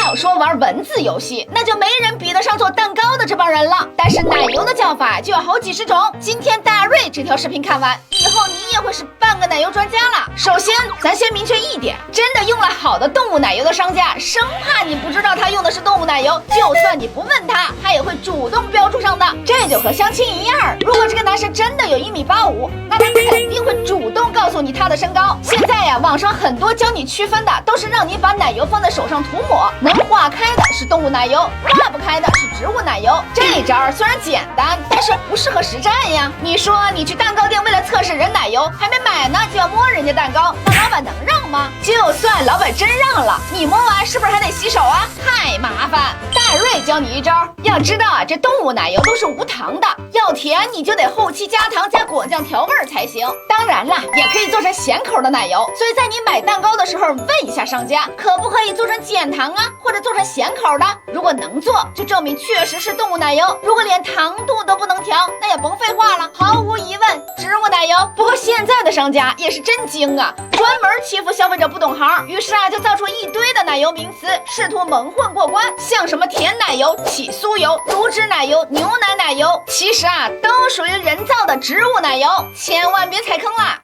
要说玩文字游戏，那就没人比得上做蛋糕的这帮人了。但是奶油的叫法就有好几十种。今天大瑞这条视频看完以后，你也会是半个奶油专家了。首先，咱先明确一点，真的用了好的动物奶油的商家，生怕你不知道他用的是动物奶油，就算你不问他也会主动标注上的。这就和相亲一样，如果这个男生真的有1.85米，那他肯定会主动告诉你他的身高。现在呀，网上很多教你区分的都是让你把奶油放在手上涂抹，能化开的是动物奶油，化不开的是植物奶油。这招虽然简单，但是不适合实战呀。你说你去蛋糕店为了测试人奶油，还没买呢就要摸人家蛋糕，那老板能让吗？就算老板真让了，你摸完是不是还得洗手啊？太麻烦。大瑞教你一招，要知道啊，这动物奶油都是无糖的，要甜你就得后期加糖加果酱调味才行。当然了，也可以做成咸口的奶油，所以在你买蛋糕的时候问一下商家，可不可以做成减糖啊，或者做成咸口的。如果能做，就证明确实是动物奶油；如果连糖度都不能调，那也甭废话了，毫无疑问，植物奶油。不过现在的商家也是真精啊，专门欺负消费者不懂行，于是就造出一堆的奶油名词，试图蒙混过关，像什么甜奶油、起酥油、乳脂奶油、牛奶奶油，其实都属于人造的植物奶油，千万别踩坑啦。